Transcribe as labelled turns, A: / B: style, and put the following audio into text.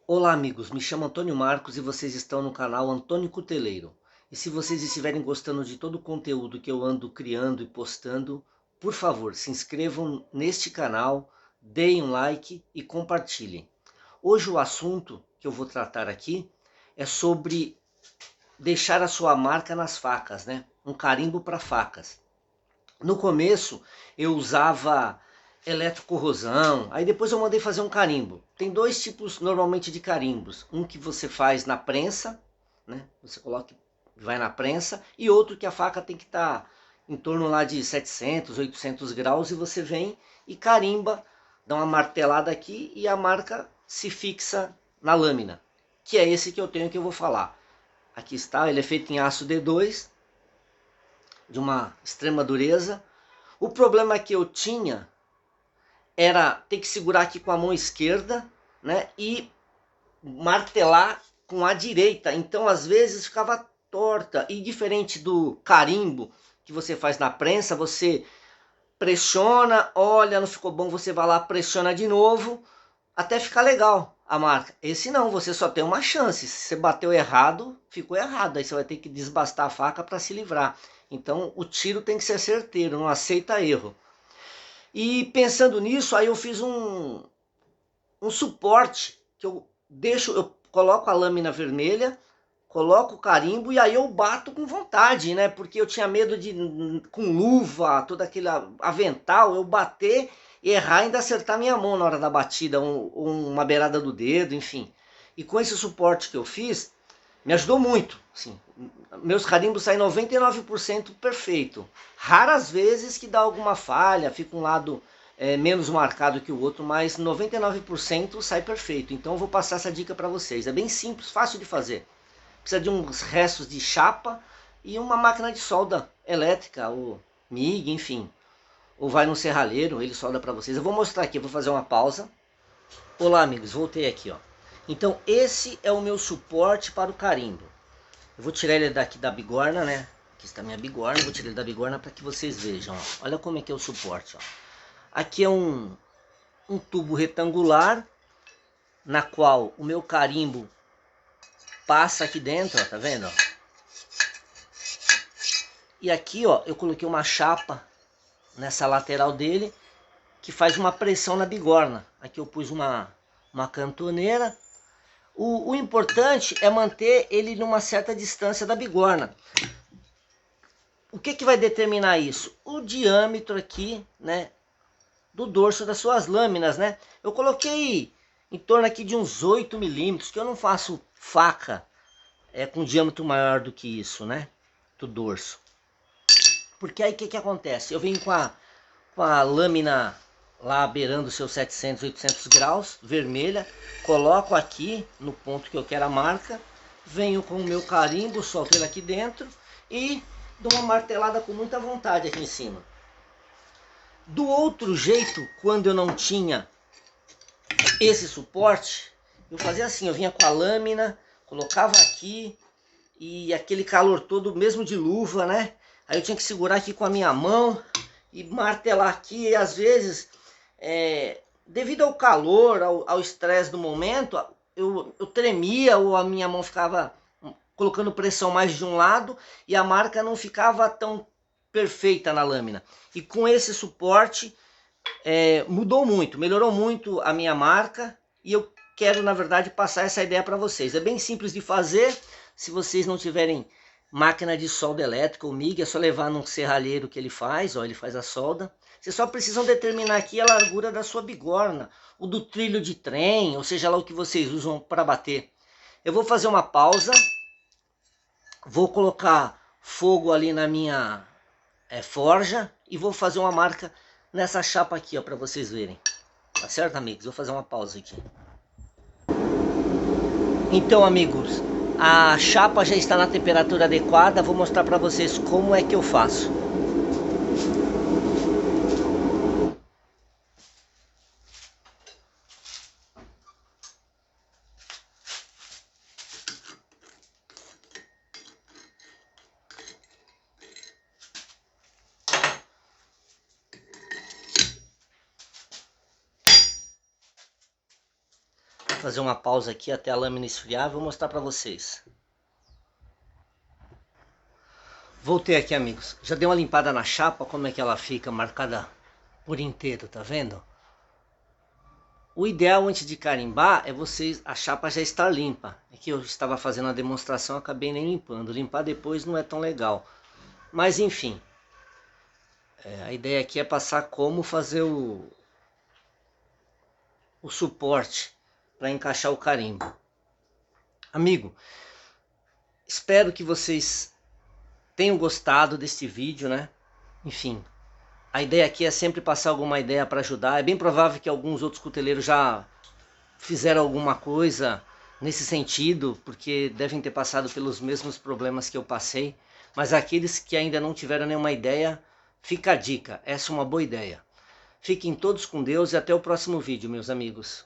A: Olá amigos, me chamo Antônio Marcos e vocês estão no canal Antônio Cuteleiro. E se vocês estiverem gostando de todo o conteúdo que eu ando criando e postando, por favor, se inscrevam neste canal, deem um like e compartilhem. Hoje o assunto que eu vou tratar aqui é sobre deixar a sua marca nas facas, né? Um carimbo para facas. No começo eu usava eletrocorrosão, aí depois eu mandei fazer um carimbo. Tem dois tipos normalmente de carimbos, um que você faz na prensa, né? Você coloca, vai na prensa, e outro que a faca tem que estar em torno lá de 700, 800 graus e você vem e carimba, dá uma martelada aqui e a marca se fixa na lâmina, que é esse que eu tenho que eu vou falar. Aqui está, ele é feito em aço D2, de uma extrema dureza. O problema que eu tinha era ter que segurar aqui com a mão esquerda, né, e martelar com a direita. Então, às vezes, ficava torta. E diferente do carimbo que você faz na prensa, você pressiona, olha, não ficou bom, você vai lá, pressiona de novo, até ficar legal a marca. Esse não, você só tem uma chance. Se você bateu errado, ficou errado. Aí você vai ter que desbastar a faca para se livrar. Então, o tiro tem que ser certeiro, não aceita erro. E pensando nisso, aí eu fiz um suporte que eu coloco a lâmina vermelha, coloco o carimbo e aí eu bato com vontade, né? Porque eu tinha medo de, com luva, todo aquele avental, eu bater, errar e ainda acertar minha mão na hora da batida, uma beirada do dedo, enfim. E com esse suporte que eu fiz, me ajudou muito. Assim, meus carimbos saem 99% perfeito. Raras vezes que dá alguma falha, fica um lado menos marcado que o outro, mas 99% sai perfeito. Então eu vou passar essa dica para vocês. É bem simples, fácil de fazer. Precisa de uns restos de chapa e uma máquina de solda elétrica, ou MIG, enfim. Ou vai no serralheiro, ele solda para vocês. Eu vou mostrar aqui, eu vou fazer uma pausa. Olá amigos, voltei aqui, ó. Então esse é o meu suporte para o carimbo. Eu vou tirar ele daqui da bigorna, né? Aqui está a minha bigorna, vou tirar ele da bigorna para que vocês vejam. Ó. Olha como é que é o suporte. Ó. Aqui é um tubo retangular, na qual o meu carimbo passa aqui dentro, ó, tá vendo? Ó? E aqui, ó, eu coloquei uma chapa nessa lateral dele, que faz uma pressão na bigorna. Aqui eu pus uma cantoneira. O importante é manter ele numa certa distância da bigorna. O que, que vai determinar isso? O diâmetro aqui, né, do dorso das suas lâminas, né? Eu coloquei em torno aqui de uns 8 milímetros, que eu não faço faca com diâmetro maior do que isso, né? Do dorso. Porque aí o que, que acontece? Eu venho com a lâmina lá beirando os seus 700, 800 graus, vermelha, coloco aqui no ponto que eu quero a marca, venho com o meu carimbo, solto ele aqui dentro e dou uma martelada com muita vontade aqui em cima. Do outro jeito, quando eu não tinha esse suporte, eu fazia assim, eu vinha com a lâmina, colocava aqui e aquele calor todo, mesmo de luva, né? Aí eu tinha que segurar aqui com a minha mão e martelar aqui, e às vezes, devido ao calor, ao estresse do momento, eu tremia ou a minha mão ficava colocando pressão mais de um lado e a marca não ficava tão perfeita na lâmina. E com esse suporte mudou muito, melhorou muito a minha marca e eu quero, na verdade, passar essa ideia para vocês. É bem simples de fazer, se vocês não tiverem máquina de solda elétrica ou MIG, é só levar num serralheiro que ele faz, ó, ele faz a solda. Vocês só precisam determinar aqui a largura da sua bigorna, ou do trilho de trem, ou seja lá o que vocês usam para bater. Eu vou fazer uma pausa, vou colocar fogo ali na minha forja e vou fazer uma marca nessa chapa aqui, ó, para vocês verem. Tá certo, amigos? Vou fazer uma pausa aqui. Então, amigos, a chapa já está na temperatura adequada. Vou mostrar para vocês como é que eu faço. fazer uma pausa aqui até a lâmina esfriar, vou mostrar para vocês. Voltei aqui, amigos. Já dei uma limpada na chapa, como é que ela fica marcada por inteiro, tá vendo? O ideal antes de carimbar é a chapa já estar limpa. É que eu estava fazendo a demonstração, acabei nem limpando. Limpar depois não é tão legal. Mas enfim, a ideia aqui é passar como fazer o suporte para encaixar o carimbo. Amigo, espero que vocês tenham gostado deste vídeo, né? Enfim, a ideia aqui é sempre passar alguma ideia para ajudar. É bem provável que alguns outros cuteleiros já fizeram alguma coisa nesse sentido, porque devem ter passado pelos mesmos problemas que eu passei. Mas aqueles que ainda não tiveram nenhuma ideia, fica a dica, essa é uma boa ideia. Fiquem todos com Deus e até o próximo vídeo, meus amigos.